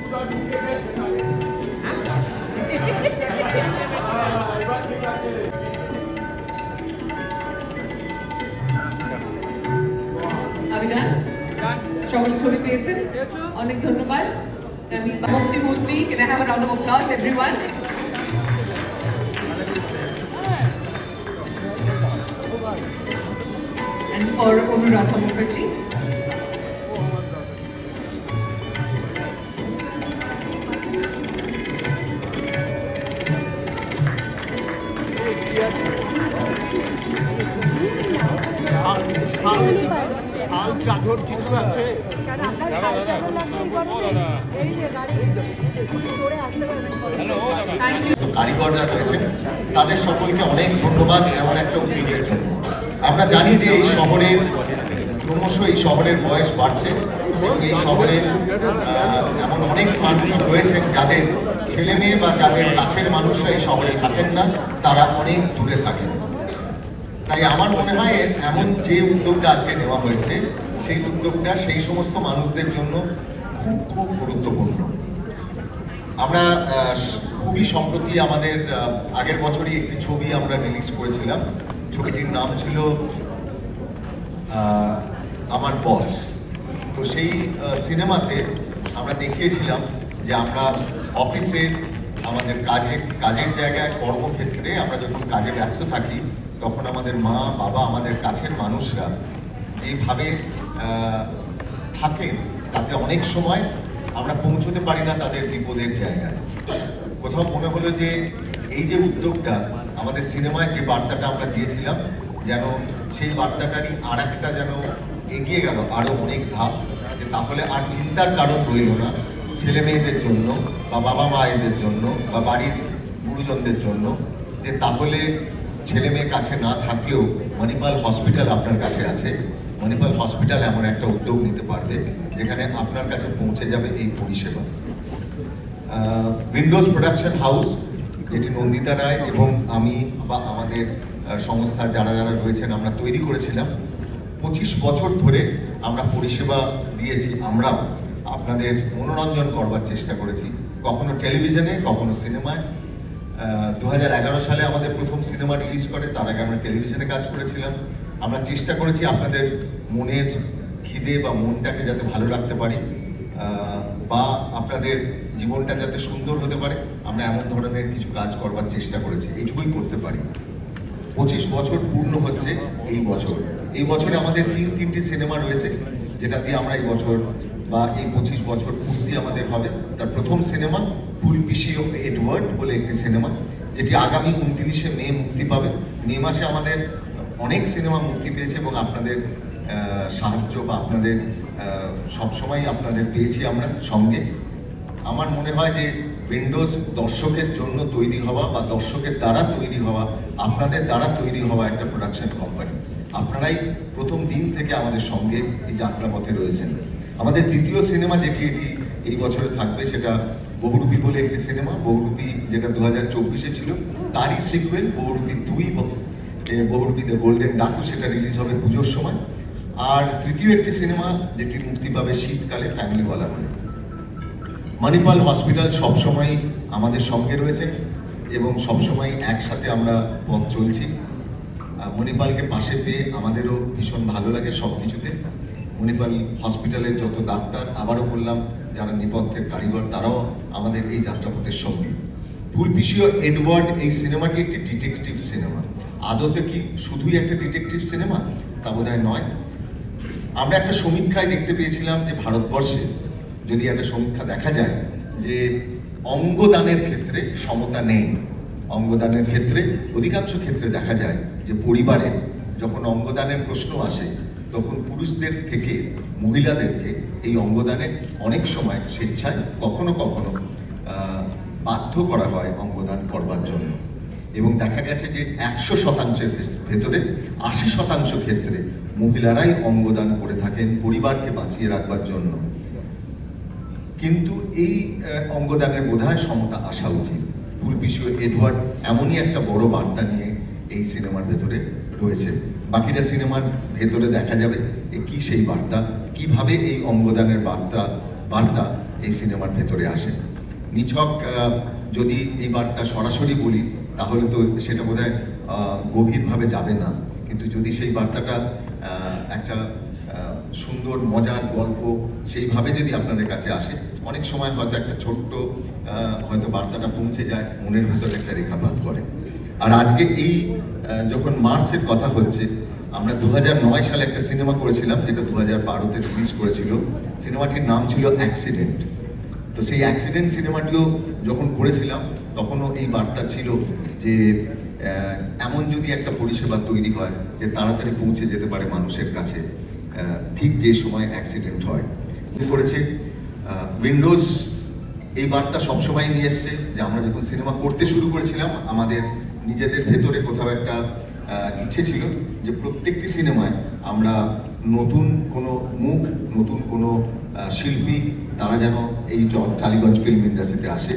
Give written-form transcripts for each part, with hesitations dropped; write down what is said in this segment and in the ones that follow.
সকল ছবি পেয়েছেন, অনেক ধন্যবাদ। আমি মুক্তি মুক্তি, can I have a round of applause everyone? And for Anuradha Mukherjee. চাদর কিছু আছে কারিগররা রয়েছেন, তাদের সকলকে অনেক ধন্যবাদ এমন একটা উদ্যোগের জন্য। আমরা জানি যে এই শহরে ক্রমশ এই শহরের বয়স বাড়ছে এবং এই শহরে এমন অনেক মানুষ রয়েছেন যাদের ছেলে মেয়ে বা যাদের কাছের মানুষরা এই শহরে থাকেন না, তারা অনেক দূরে থাকেন। তাই আমার মনে হয় এমন যে উদ্যোগটা আজকে নেওয়া হয়েছে, সেই উদ্যোগটা সেই সমস্ত মানুষদের জন্য খুব খুব গুরুত্বপূর্ণ। আমরা খুবই সম্প্রতি আমাদের আগের বছরই একটি ছবি আমরা রিলিজ করেছিলাম। ছবিটির নাম ছিল আমার বস। তো সেই সিনেমাতে আমরা দেখিয়েছিলাম যে আমরা অফিসে আমাদের কাজের জায়গায় কর্মক্ষেত্রে আমরা যখন কাজে ব্যস্ত থাকি, তখন আমাদের মা বাবা আমাদের কাছের মানুষরা যেভাবে থাকেন, তাতে অনেক সময় আমরা পৌঁছতে পারি না তাদের বিপদের জায়গায়। কোথাও মনে হলো যে এই যে উদ্যোগটা, আমাদের সিনেমায় যে বার্তাটা আমরা দিয়েছিলাম, যেন সেই বার্তাটারই আর একটা যেন এগিয়ে গেল আরও অনেক ধাপ, যে তাহলে আর চিন্তার কারণ রইল না ছেলে মেয়েদের জন্য বা বাবা মায়েদের জন্য বা বাড়ির গুরুজনদের জন্য, যে তাহলে ছেলে মেয়ে কাছে না থাকলেও মণিপাল হসপিটাল আপনার কাছে আছে। মণিপাল হসপিটাল এমন একটা উদ্যোগ নিতে পারবে যেখানে আপনার কাছে পৌঁছে যাবে এই পরিষেবা। উইন্ডোজ প্রোডাকশন হাউস, যেটি নন্দিতা রায় এবং আমি বা আমাদের সংস্থার যারা যারা রয়েছেন আমরা তৈরি করেছিলাম, 25 বছর ধরে আমরা পরিষেবা দিয়েছি। আমরা আপনাদের মনোরঞ্জন করবার চেষ্টা করেছি, কখনো টেলিভিশনে, কখনো সিনেমায়। 2011 সালে আমাদের প্রথম সিনেমা রিলিজ করে, তার আগে আমরা টেলিভিশনে কাজ করেছিলাম। আমরা চেষ্টা করেছি আপনাদের মনের খিদে বা মনটাকে যাতে ভালো রাখতে পারি বা আপনাদের জীবনটা যাতে সুন্দর হতে পারে, আমরা এমন ধরনের কিছু কাজ করবার চেষ্টা করেছি, এইটুকুই করতে পারি। 25 বছর পূর্ণ হচ্ছে এই বছর। এই বছরে আমাদের তিনটি সিনেমা রয়েছে, যেটা দিয়ে আমরা এই বছর বা এই 25 বছর পূর্তি আমাদের হবে। তার প্রথম সিনেমা ফুলপিসি ও এডওয়ার্ড বলে একটি সিনেমা, যেটি আগামী 29শে মে মুক্তি পাবে। মে মাসে আমাদের অনেক সিনেমা মুক্তি পেয়েছে এবং আপনাদের সাহায্য বা আপনাদের সবসময় আপনাদের পেয়েছি আমরা সঙ্গে। আমার মনে হয় যে উইন্ডোজ দর্শকের জন্য তৈরি হওয়া বা দর্শকের দ্বারা তৈরি হওয়া, আপনাদের দ্বারা তৈরি হওয়া একটা প্রোডাকশন কোম্পানি। আপনারাই প্রথম দিন থেকে আমাদের সঙ্গে এই যাত্রাপথে রয়েছেন। আমাদের দ্বিতীয় সিনেমা যেটি এই বছরে থাকবে, সেটা বহুরূপী বলে একটি সিনেমা। বহুরূপী যেটা 2024-এ ছিল, তারই sequel Bahurupi 2, Bahurupi the golden Daku, সেটা রিলিজ হবে পুজোর সময়। আর তৃতীয় একটি সিনেমা যেটি মুক্তি পাবে শীতকালে, ফ্যামিলিওয়ালা বলে। মণিপাল হসপিটাল সবসময় আমাদের সঙ্গে রয়েছে এবং সবসময় একসাথে আমরা পথ চলছি। মণিপালকে পাশে পেয়ে আমাদেরও ভীষণ ভালো লাগে সব কিছুতে। মণিপাল হসপিটালের যত ডাক্তার, আবারও বললাম, যারা নেপথ্যের কারিগর, তারাও আমাদের এই যাত্রাপথের সঙ্গী। ফুলপিসি ও এডওয়ার্ড এই সিনেমাটি একটি ডিটেকটিভ সিনেমা। আদতে কি শুধুই একটা ডিটেকটিভ সিনেমা? তা বোধহয় নয়। আমরা একটা সমীক্ষায় দেখতে পেয়েছিলাম যে ভারতবর্ষে যদি একটা সমীক্ষা দেখা যায় যে অঙ্গদানের ক্ষেত্রে সমতা নেই। অঙ্গদানের ক্ষেত্রে অধিকাংশ ক্ষেত্রে দেখা যায় যে পরিবারে যখন অঙ্গদানের প্রশ্ন আসে, তখন পুরুষদের থেকে মহিলাদেরকে এই অঙ্গদানে অনেক সময় স্বেচ্ছায় কখনো কখনো বাধ্য করা হয় অঙ্গদান করবার জন্য। এবং দেখা গেছে যে 100%-এর ভেতরে 80% ক্ষেত্রে মহিলারাই অঙ্গদান করে থাকেন পরিবারকে বাঁচিয়ে রাখবার জন্য। কিন্তু এই অঙ্গদানের বোধহয় সমতা আসা উচিত। ফুলপিসি ও এডওয়ার্ড এমনই একটা বড় বার্তা নিয়ে এই সিনেমার ভেতরে রয়েছে। বাকিটা সিনেমার ভেতরে দেখা যাবে কি সেই বার্তা, কিভাবে এই অঙ্গদানের বার্তা এই সিনেমার ভেতরে আসে। নিছক যদি এই বার্তা সরাসরি বলি তাহলে তো সেটা বোধহয় গভীরভাবে যাবে না, কিন্তু যদি সেই বার্তাটা একটা সুন্দর মজার গল্প সেইভাবে যদি আপনাদের কাছে আসে, অনেক সময় হয়তো একটা ছোট্ট হয়তো বার্তাটা পৌঁছে যায়, মনের ভেতরে একটা রেখাপাত করে। আর আজকে এই যখন মার্চের কথা হচ্ছে, আমরা 2009 সালে একটা সিনেমা করেছিলাম যেটা 2012-তে রিলিজ করেছিল। সিনেমাটির নাম ছিল অ্যাক্সিডেন্ট। তো সেই অ্যাক্সিডেন্ট সিনেমাটিও যখন করেছিলাম তখনও এই বার্তা ছিল যে এমন যদি একটা পরিষেবা তৈরি হয় যে তাড়াতাড়ি পৌঁছে যেতে পারে মানুষের কাছে ঠিক যে সময় অ্যাক্সিডেন্ট হয়। করেছে উইন্ডোজ এই বার্তা সবসময় নিয়ে এসছে যে আমরা যখন সিনেমা করতে শুরু করেছিলাম আমাদের নিজেদের ভেতরে কোথাও একটা ইচ্ছে ছিল যে প্রত্যেকটি সিনেমায় আমরা নতুন কোনো মুখ, নতুন কোনো শিল্পী তারা যেন এই টালিগঞ্জ ফিল্ম ইন্ডাস্ট্রিতে আসে।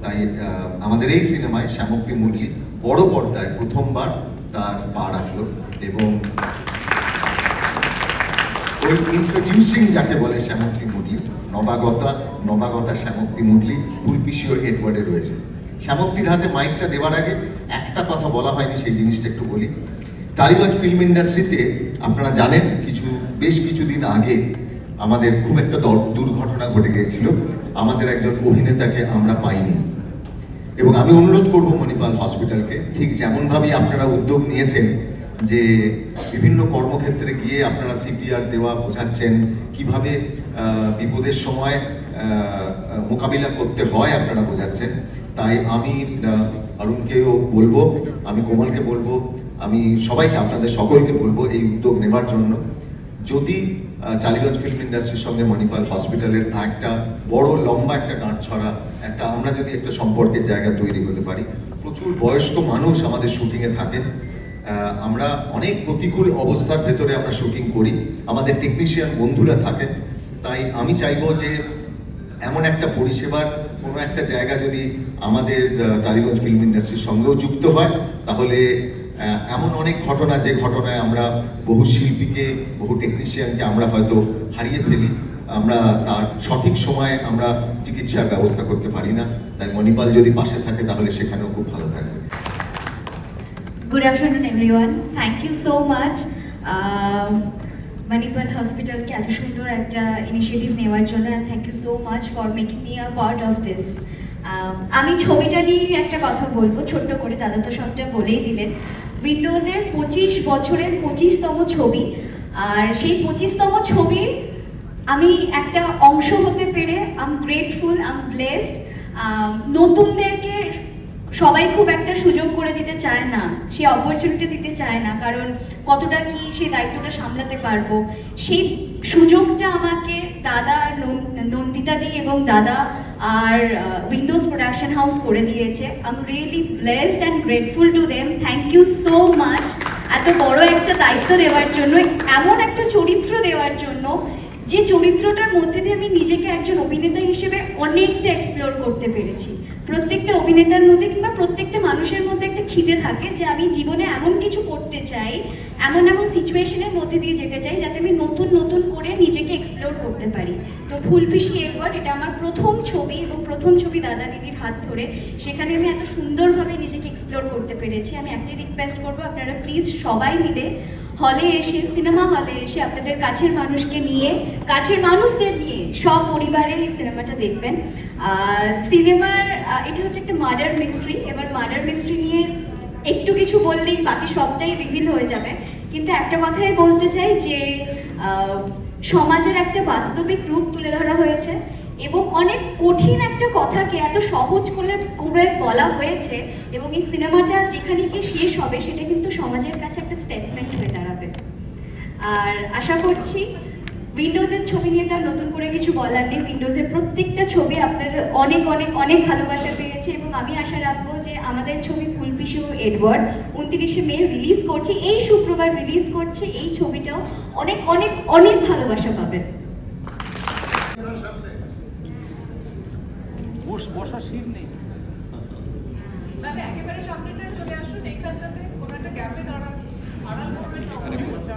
তাই আমাদের এই সিনেমায় শ্যামক্তি মুরলী বড় পর্দায় প্রথমবার তার পা রাখলো এবং ওই ইন্ট্রোডিউসিং যাকে বলে শ্যামক্তি মুরলী, নবাগতা শ্যামক্তি মুরলী ফুলপিসিও এডওয়ার্ডে রয়েছে। শ্যামক্তির হাতে মাইকটা দেওয়ার আগে একটা কথা বলা হয়নি, সেই জিনিসটা একটু বলি। টালিগঞ্জ ফিল্ম ইন্ডাস্ট্রিতে আপনারা জানেন বেশ কিছুদিন আগে আমাদের খুব একটা দুর্ঘটনা ঘটে গিয়েছিল। আমাদের একজন অভিনেতাকে আমরা পাইনি এবং আমি অনুরোধ করব মণিপাল হসপিটালকে, ঠিক যেমনভাবেই আপনারা উদ্যোগ নিয়েছেন যে বিভিন্ন কর্মক্ষেত্রে গিয়ে আপনারা সিপিআর দেওয়া বোঝাচ্ছেন, কিভাবে বিপদের সময় মোকাবিলা করতে হয় আপনারা বোঝাচ্ছেন। তাই আমি অরুণকেও বলবো, আমি কোমলকে বলবো, আমি সবাইকে আপনাদের সকলকে বলবো এই উদ্যোগ নেবার জন্য। যদি টালিগঞ্জ ফিল্ম ইন্ডাস্ট্রির সঙ্গে মণিপাল হসপিটালের একটা বড় লম্বা একটা গাঁটছড়া আমরা যদি একটা সম্পর্কের জায়গা তৈরি করতে পারি। প্রচুর বয়স্ক মানুষ আমাদের শুটিংয়ে থাকেন, আমরা অনেক প্রতিকূল অবস্থার ভেতরে আমরা শুটিং করি, আমাদের টেকনিশিয়ান বন্ধুরা থাকেন। তাই আমি চাইবো যে এমন একটা পরিষেবার কোনো একটা জায়গা যদি আমাদের টালিগঞ্জ ফিল্ম ইন্ডাস্ট্রির সঙ্গেও যুক্ত হয়, তাহলে এমন অনেক ঘটনা যে ঘটনায় আমরা বহু শিল্পীকে, বহু টেকনিশিয়ানকে আমরা হয়তো হারিয়ে ফেলি, আমরা তার সঠিক সময়ে আমরা চিকিৎসার ব্যবস্থা করতে পারি না। তাই মণিপাল যদি পাশে থাকে তাহলে সেখানেও খুব ভালো থাকবে। Good afternoon everyone. Thank you so much. Manipal Hospital ke eto sundor ekta initiative newar jonno, and thank you so much for making me a part of this. আমি ছবিটা নিয়ে একটা কথা বলবো ছোট্ট করে, দাদা তো সবটা বলেই দিলেন। উইন্ডোজের 25 বছরের 25তম ছবি, আর সেই 25তম ছবির আমি একটা অংশ হতে পেরে I am grateful, I am blessed. নতুনদেরকে সবাই খুব একটা সুযোগ করে দিতে চায় না, সে অপরচুনিটি দিতে চায় না, কারণ কতটা কি সেই দায়িত্বটা সামলাতে পারবো। সেই সুযোগটা আমাকে দাদা নন্দিতাদি এবং দাদা আর উইন্ডোজ প্রোডাকশন হাউস করে দিয়েছে। I am really blessed and grateful to them. Thank you so much এত বড় একটা দায়িত্ব দেওয়ার জন্য, এমন একটা চরিত্র দেওয়ার জন্য যে চরিত্রটার মধ্যে দিয়ে আমি নিজেকে একজন অভিনেতা হিসেবে অনেকটা এক্সপ্লোর করতে পেরেছি। প্রত্যেকটা অভিনেতার মধ্যে কিংবা প্রত্যেকটা মানুষের মধ্যে একটা খিদে থাকে যে আমি জীবনে এমন কিছু করতে চাই, এমন এমন সিচুয়েশনের মধ্যে দিয়ে যেতে চাই যাতে আমি নতুন নতুন করে নিজেকে এক্সপ্লোর করতে পারি। তো ফুলপিসি এডওয়ার্ড এটা আমার প্রথম ছবি, এবং প্রথম ছবি দাদা দিদির হাত ধরে, সেখানে আমি এত সুন্দরভাবে নিজেকে এক্সপ্লোর করতে পেরেছি। আমি একটাই রিকোয়েস্ট করবো, আপনারা প্লিজ সবাই মিলে হলে এসে, সিনেমা হলে এসে আপনাদের কাছের মানুষকে নিয়ে, কাছের মানুষদের নিয়ে সপরিবারে এই সিনেমাটা দেখবেন। সিনেমার এটা হচ্ছে একটা মার্ডার মিস্ট্রি। এবার মার্ডার মিস্ট্রি নিয়ে একটু কিছু বললেই বাকি সবটাই রিভিল হয়ে যাবে, কিন্তু একটা কথাই বলতে চাই যে সমাজের একটা বাস্তবিক রূপ তুলে ধরা হয়েছে এবং অনেক কঠিন একটা কথাকে এত সহজ করে বলা হয়েছে, এবং এই সিনেমাটা যেখানে গিয়ে শেষ হবে সেটা কিন্তু সমাজের কাছে একটা স্টেটমেন্ট হয়ে দাঁড়াবে। আর আশা করছি উইন্ডোজের ছবি নিয়ে তার নতুন করে কিছু বলার নেই। উইন্ডোজের প্রত্যেকটা ছবি আপনাদের অনেক অনেক অনেক ভালোবাসা পেয়েছে, এবং আমি আশা রাখবো যে আমাদের ছবি ফুলপিসি ও এডওয়ার্ড 29শে মে রিলিজ করছে, এই শুক্রবার রিলিজ করছে। এই ছবিটাও অনেক অনেক অনেক ভালোবাসা পাবে। বসার সিট নেই, তাহলে একেবারে সামনেটা চলে আসুন, এখানটাতে কোনো একটা ক্যাম্পে